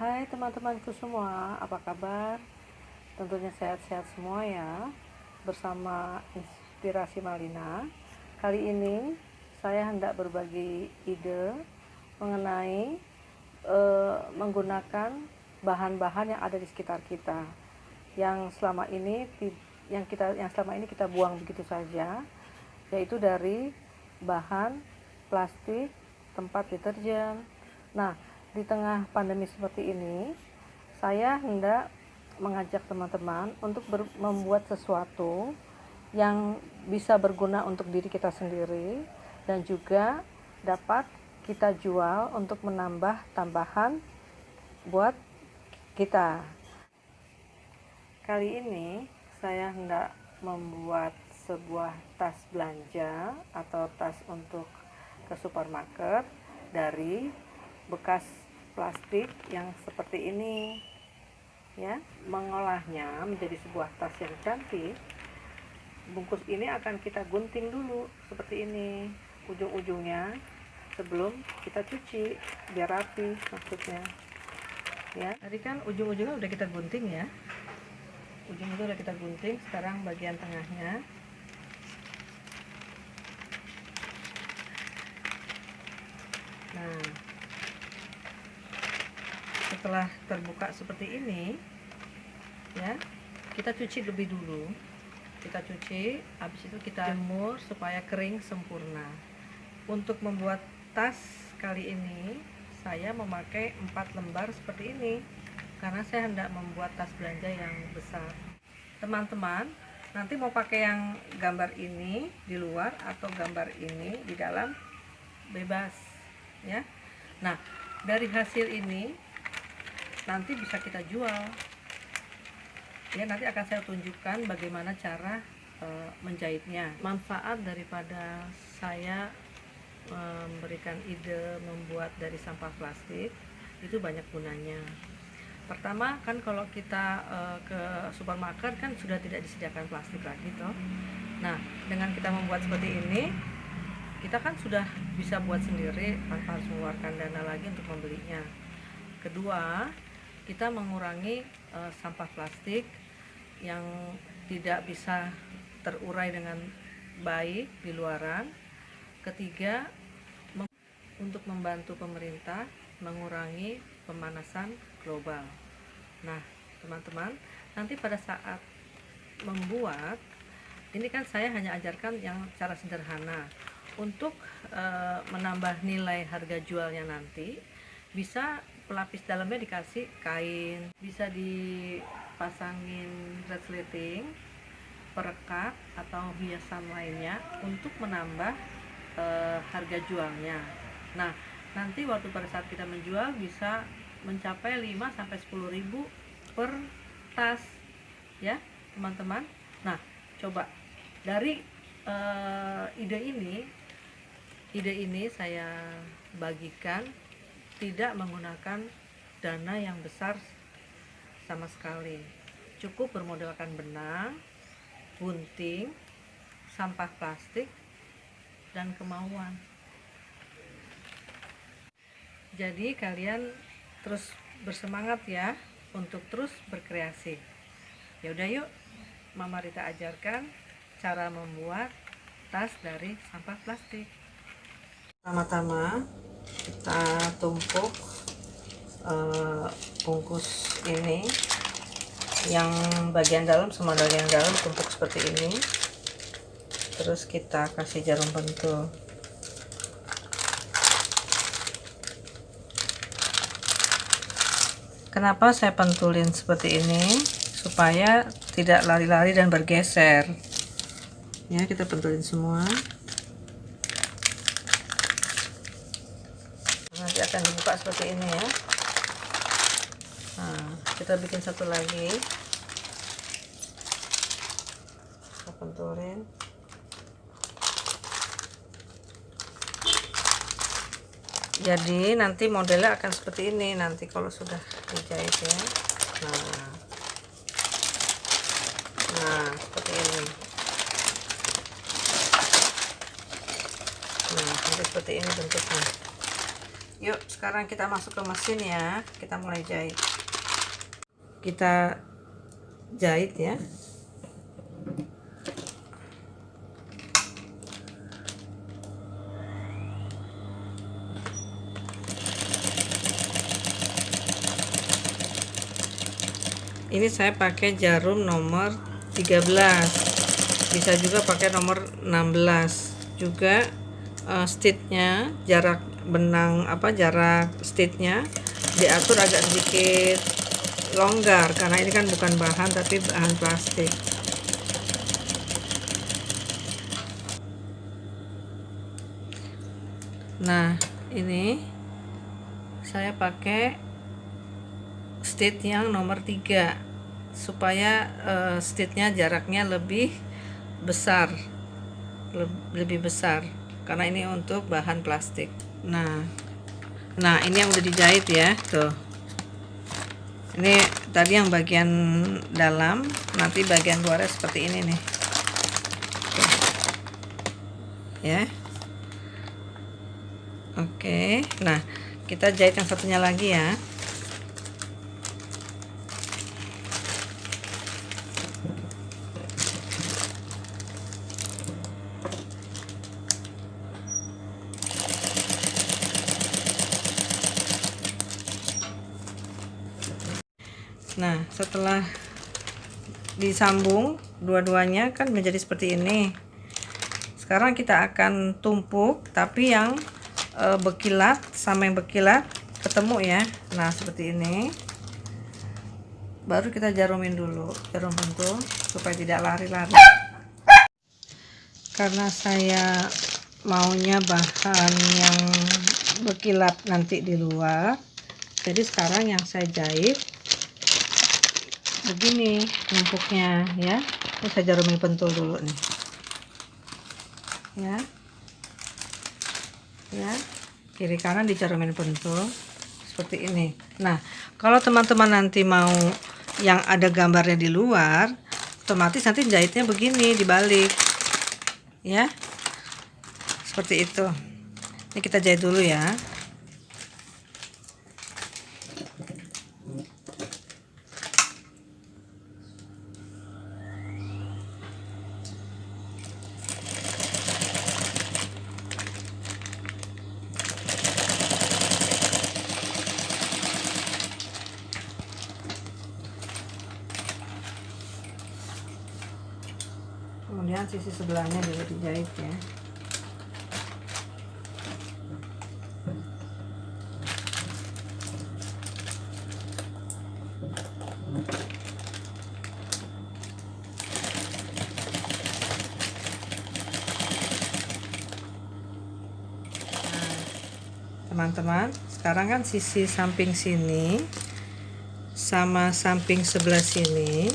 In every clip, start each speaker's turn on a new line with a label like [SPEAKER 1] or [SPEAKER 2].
[SPEAKER 1] Hai teman-temanku semua, apa kabar? Tentunya sehat-sehat semua ya. Bersama Inspirasi Malina. Kali ini saya hendak berbagi ide mengenai menggunakan bahan-bahan yang ada di sekitar kita. Yang selama ini kita buang begitu saja, yaitu dari bahan plastik, tempat deterjen. Nah, di tengah pandemi seperti ini, saya hendak mengajak teman-teman untuk membuat sesuatu yang bisa berguna untuk diri kita sendiri dan juga dapat kita jual untuk menambah tambahan buat kita. Kali ini saya hendak membuat sebuah tas belanja atau tas untuk ke supermarket dari bekas plastik yang seperti ini ya. Mengolahnya menjadi sebuah tas yang cantik, bungkus ini akan kita gunting dulu seperti ini ujung-ujungnya sebelum kita cuci biar rapi maksudnya ya. Tadi kan ujung-ujungnya udah kita gunting ya, ujung itu udah kita gunting. Sekarang bagian tengahnya setelah terbuka seperti ini ya, kita cuci lebih dulu. Kita cuci, habis itu kita jemur supaya kering sempurna. Untuk membuat tas kali ini saya memakai 4 lembar seperti ini karena saya hendak membuat tas belanja yang besar. Teman-teman nanti mau pakai yang gambar ini di luar atau gambar ini di dalam, bebas ya. Nah, dari hasil ini nanti bisa kita jual ya. Nanti akan saya tunjukkan bagaimana cara menjahitnya. Manfaat daripada saya memberikan ide membuat dari sampah plastik itu banyak gunanya. Pertama kan kalau kita ke supermarket kan sudah tidak disediakan plastik lagi toh. Nah, dengan kita membuat seperti ini, kita kan sudah bisa buat sendiri tanpa harus mengeluarkan dana lagi untuk membelinya. Kedua, kita mengurangi sampah plastik yang tidak bisa terurai dengan baik di luaran. Ketiga, untuk membantu pemerintah mengurangi pemanasan global. Nah, teman-teman, nanti pada saat membuat ini kan saya hanya ajarkan yang cara sederhana. Untuk menambah nilai harga jualnya nanti, bisa pelapis dalamnya dikasih kain, bisa dipasangin resleting, perekat atau hiasan lainnya untuk menambah harga jualnya. Nah, nanti waktu pada saat kita menjual bisa mencapai 5-10 ribu per tas ya teman-teman. Nah, coba dari ide ini saya bagikan tidak menggunakan dana yang besar sama sekali. Cukup bermodalkan benang, gunting, sampah plastik, dan kemauan. Jadi kalian terus bersemangat ya untuk terus berkreasi. Ya udah yuk, Mama Rita ajarkan cara membuat tas dari sampah plastik. Pertama-tama kita tumpuk bungkus ini, yang bagian dalam semua bagian dalam tumpuk seperti ini. Terus kita kasih jarum pentul. Kenapa saya pentulin seperti ini? Supaya tidak lari-lari dan bergeser ya. Kita pentulin semua. Nanti akan dibuka seperti ini ya. Nah, kita bikin satu lagi, kita pentulin. Jadi nanti modelnya akan seperti ini nanti kalau sudah dijahit ya. Nah seperti ini. Nah, nanti seperti ini bentuknya. Yuk sekarang kita masuk ke mesin ya, kita mulai jahit. Kita jahit ya. Ini saya pakai jarum nomor 13, bisa juga pakai nomor 16 juga. Stitchnya, jarak benang jarak stitchnya diatur agak sedikit longgar karena ini kan bukan bahan tapi bahan plastik. Nah ini saya pakai stitch yang nomor 3 supaya stitchnya jaraknya lebih besar, lebih besar karena ini untuk bahan plastik. Nah ini yang udah dijahit ya, tuh. Ini tadi yang bagian dalam, nanti bagian luarnya seperti ini nih. Tuh. Ya. Oke. Nah, kita jahit yang satunya lagi ya. Nah, setelah disambung dua-duanya kan menjadi seperti ini. Sekarang kita akan tumpuk, tapi yang berkilat sama yang berkilat ketemu ya. Nah, seperti ini. Baru kita jarumin dulu, jarum pentul supaya tidak lari-lari. Karena saya maunya bahan yang berkilat nanti di luar, jadi sekarang yang saya jahit begini numpuknya ya. Ini saya jarumin pentul dulu nih ya, kiri kanan dijarumin pentul seperti ini. Nah, kalau teman-teman nanti mau yang ada gambarnya di luar, otomatis nanti jahitnya begini dibalik ya, seperti itu. Ini kita jahit dulu ya. Kemudian sisi sebelahnya juga dijahit ya. Teman-teman, sekarang kan sisi samping sini sama samping sebelah sini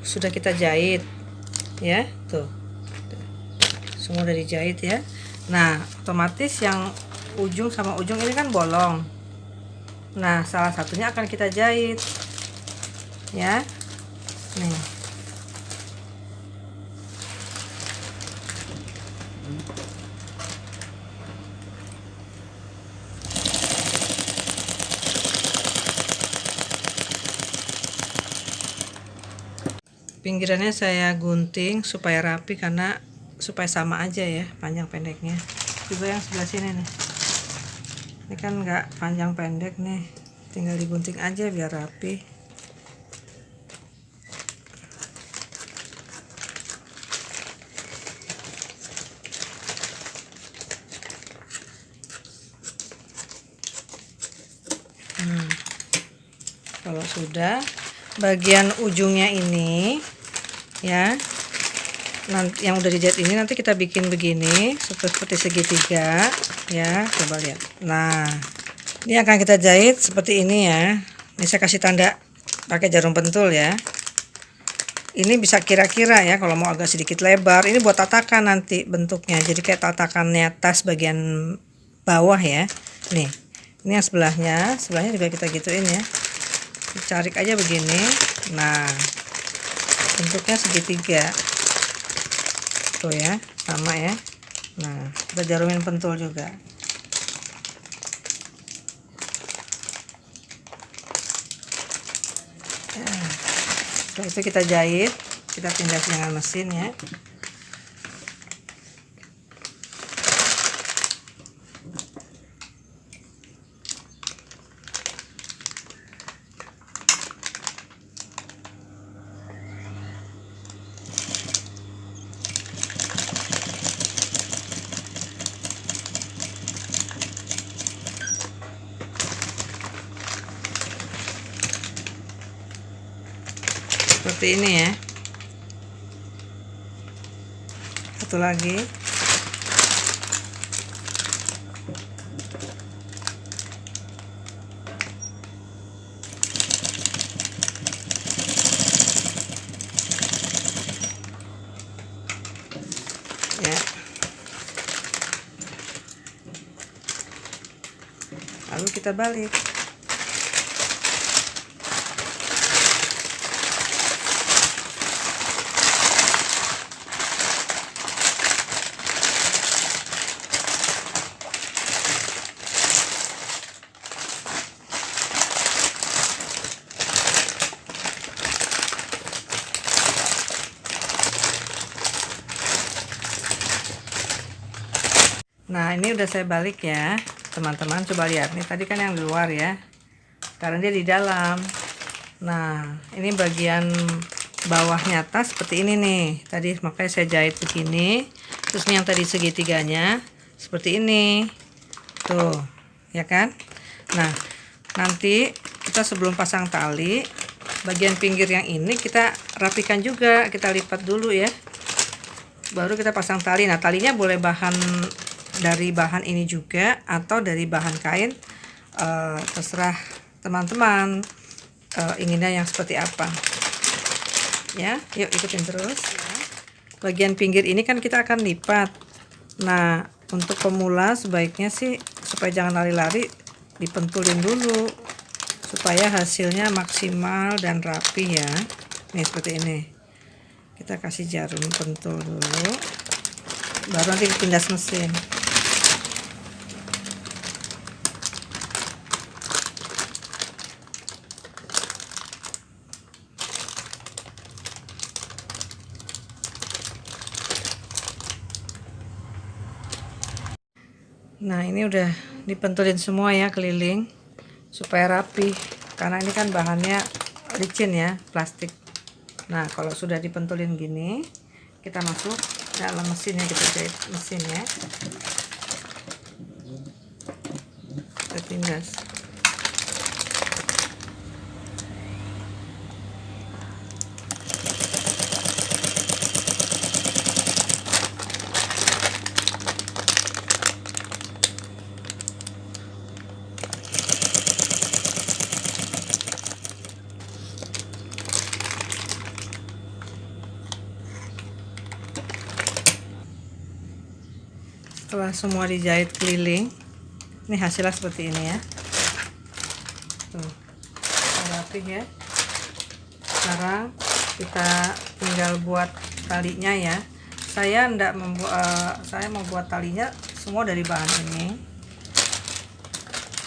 [SPEAKER 1] sudah kita jahit ya, tuh semua udah dijahit ya. Nah, otomatis yang ujung sama ujung ini kan bolong. Nah, salah satunya akan kita jahit ya, nih. Pinggirannya saya gunting supaya rapi, karena supaya sama aja ya panjang pendeknya. Juga yang sebelah sini nih, ini kan nggak panjang pendek nih, tinggal digunting aja biar rapi. Kalau sudah bagian ujungnya ini ya, nanti yang udah dijahit ini nanti kita bikin begini seperti segitiga ya, coba lihat. Nah, ini akan kita jahit seperti ini ya. Ini saya kasih tanda pakai jarum pentul ya. Ini bisa kira-kira ya, kalau mau agak sedikit lebar, ini buat tatakan nanti bentuknya, jadi kayak tatakannya tas bagian bawah ya. Nih, ini yang sebelahnya juga kita gituin ya, ditarik aja begini. Nah, bentuknya segitiga tuh ya, sama ya. Nah, kita jarumin pentul juga. Nah, setelah itu kita jahit, kita tindas dengan mesin ya. Seperti ini ya. Satu lagi. Ya. Lalu kita balik. Nah, ini udah saya balik ya, teman-teman. Coba lihat nih, tadi kan yang di luar ya, sekarang dia di dalam. Nah, ini bagian bawahnya atas seperti ini nih. Tadi makanya saya jahit begini. Terus yang tadi segitiganya seperti ini. Tuh, ya kan? Nah, nanti kita sebelum pasang tali, bagian pinggir yang ini kita rapikan juga, kita lipat dulu ya. Baru kita pasang tali. Nah, talinya boleh dari bahan ini juga atau dari bahan kain, terserah teman-teman inginnya yang seperti apa ya. Yuk ikutin terus ya. Bagian pinggir ini kan kita akan lipat. Nah, untuk pemula sebaiknya sih supaya jangan lari-lari, dipentulin dulu supaya hasilnya maksimal dan rapi ya. Nih seperti ini, kita kasih jarum pentul dulu, baru nanti ditindas mesin. Nah, ini udah dipentulin semua ya keliling supaya rapi, karena ini kan bahannya licin ya, plastik. Nah, kalau sudah dipentulin gini, kita masuk dalam mesinnya, kita jahit mesin ya, kita tindas. Setelah semua dijahit keliling, ini hasilnya seperti ini ya. Tuh, rapi ya. Sekarang kita tinggal buat talinya ya. Saya mau buat talinya semua dari bahan ini.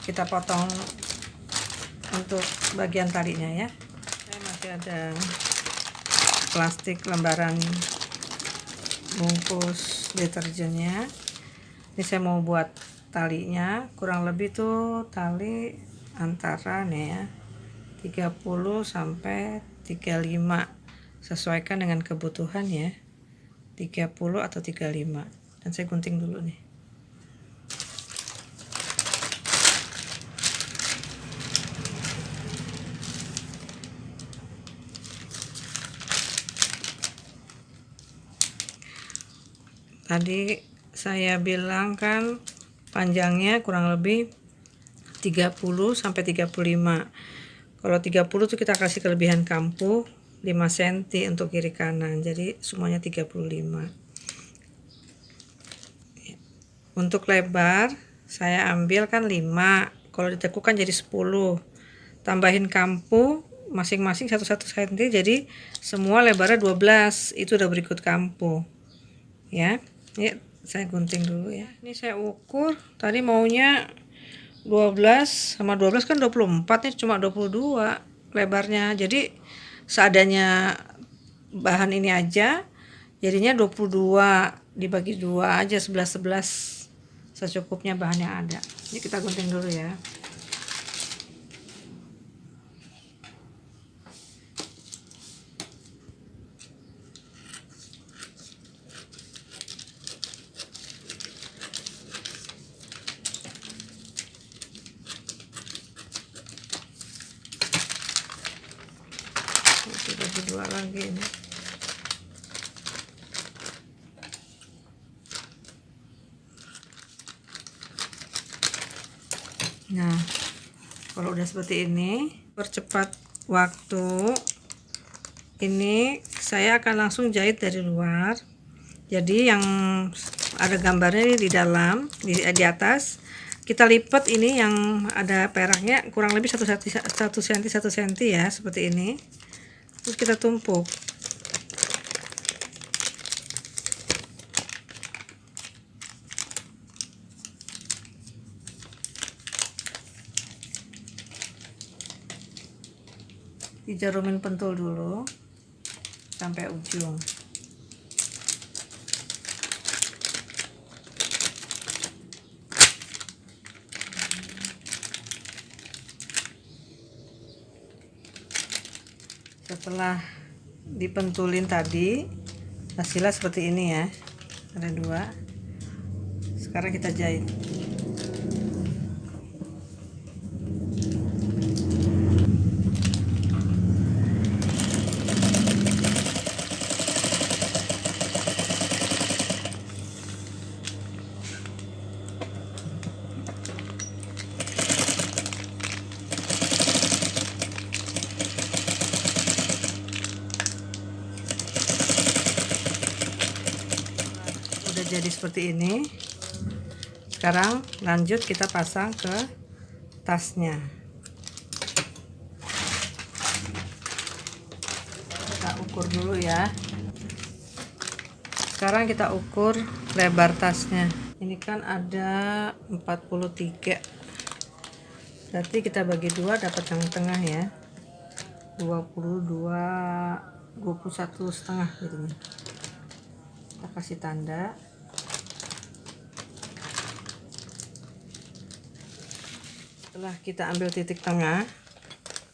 [SPEAKER 1] Kita potong untuk bagian talinya ya. Saya masih ada plastik lembaran bungkus deterjennya. Ini saya mau buat talinya, kurang lebih tuh tali antara nih ya 30 sampai 35, sesuaikan dengan kebutuhan ya, 30 atau 35. Dan saya gunting dulu nih. Tadi saya bilang kan panjangnya kurang lebih 30 sampai 35. Kalau 30 tuh kita kasih kelebihan kampu 5 cm untuk kiri kanan. Jadi semuanya 35. Untuk lebar saya ambil kan 5. Kalau ditekuk kan jadi 10. Tambahin kampu masing-masing 1 cm, jadi semua lebarnya 12. Itu udah berikut kampu. Ya. Ini saya gunting dulu ya. Ini saya ukur, tadi maunya 12 sama 12 kan 24, nih cuma 22. lebarnya. Jadi seadanya bahan ini aja, jadinya 22 dibagi 2 aja, 11 secukupnya bahan yang ada. Ini kita gunting dulu ya. Bagi 2 lagi ini. Nah, kalau udah seperti ini, percepat waktu. Ini saya akan langsung jahit dari luar. Jadi yang ada gambarnya ini di dalam, di atas. Kita lipat ini yang ada peraknya kurang lebih 1 cm ya, seperti ini. Terus kita tumpuk. Dijarumin pentul dulu sampai ujung. Setelah dipentulin tadi, hasilnya seperti ini ya, ada 2. Sekarang kita jahit. Udah jadi seperti ini. Sekarang lanjut kita pasang ke tasnya. Kita ukur dulu ya. Sekarang kita ukur lebar tasnya. Ini kan ada 43. Berarti kita bagi 2 dapat yang tengah ya. 21,5 jadinya. Kita kasih tanda. Setelah kita ambil titik tengah,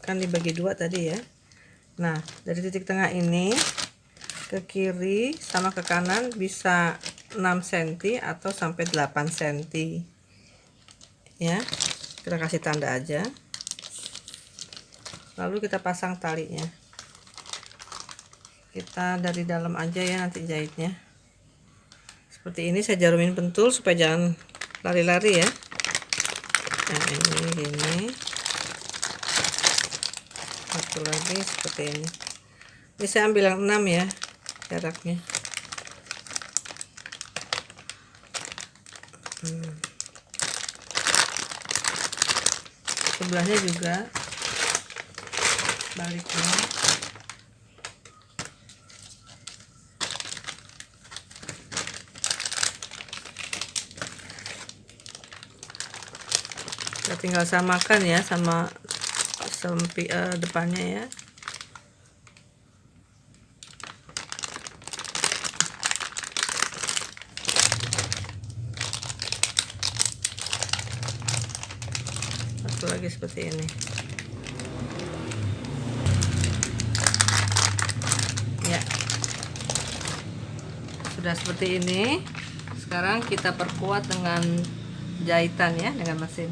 [SPEAKER 1] kan dibagi 2 tadi ya. Nah, dari titik tengah ini ke kiri sama ke kanan bisa 6 cm atau sampai 8 cm ya. Kita kasih tanda aja, lalu kita pasang talinya. Kita dari dalam aja ya nanti jahitnya. Seperti ini, saya jarumin pentul supaya jangan lari-lari ya. Nah, ini gini, satu lagi seperti ini. Ini saya ambil yang 6 ya jaraknya. Sebelahnya juga baliknya. Kita tinggal samakan ya sama depannya ya. Satu lagi seperti ini ya. Sudah seperti ini. Sekarang kita perkuat dengan jahitan ya, dengan mesin.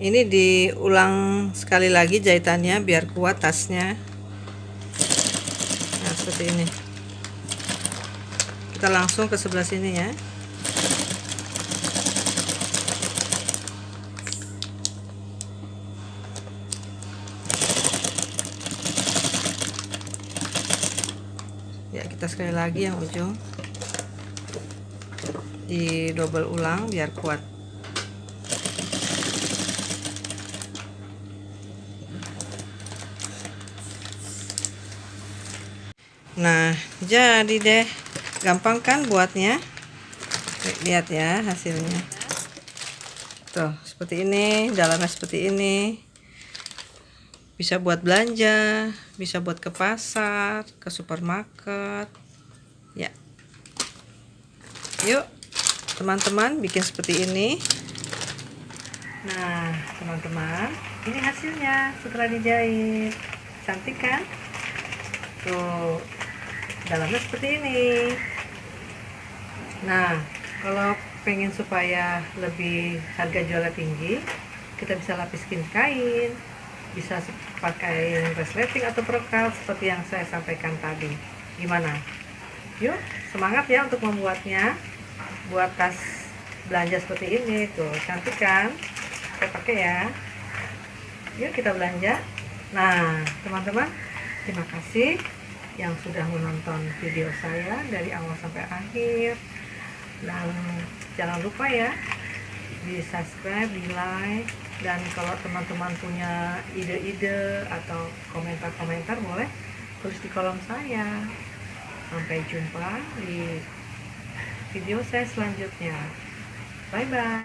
[SPEAKER 1] Ini diulang sekali lagi jahitannya biar kuat tasnya. Nah, seperti ini. Kita langsung ke sebelah sini ya. Ya, kita sekali lagi yang ujung di double ulang biar kuat. Nah, jadi deh, gampang kan buatnya? Lihat ya hasilnya. Tuh, seperti ini, dalamnya seperti ini. Bisa buat belanja, bisa buat ke pasar, ke supermarket. Ya. Yuk, teman-teman bikin seperti ini. Nah, teman-teman, ini hasilnya setelah dijahit. Cantik kan? Tuh, dalamnya seperti ini. Nah, kalau pengen supaya lebih harga jualnya tinggi, kita bisa lapiskan kain, bisa pakai resleting atau brokat seperti yang saya sampaikan tadi. Gimana? Yuk, semangat ya untuk membuatnya. Buat tas belanja seperti ini, tuh cantik kan? Saya pakai ya. Yuk kita belanja. Nah, teman-teman, terima kasih yang sudah menonton video saya dari awal sampai akhir. Dan jangan lupa ya, di subscribe, di like, dan kalau teman-teman punya ide-ide atau komentar-komentar boleh tulis di kolom saya. Sampai jumpa di video saya selanjutnya. Bye bye.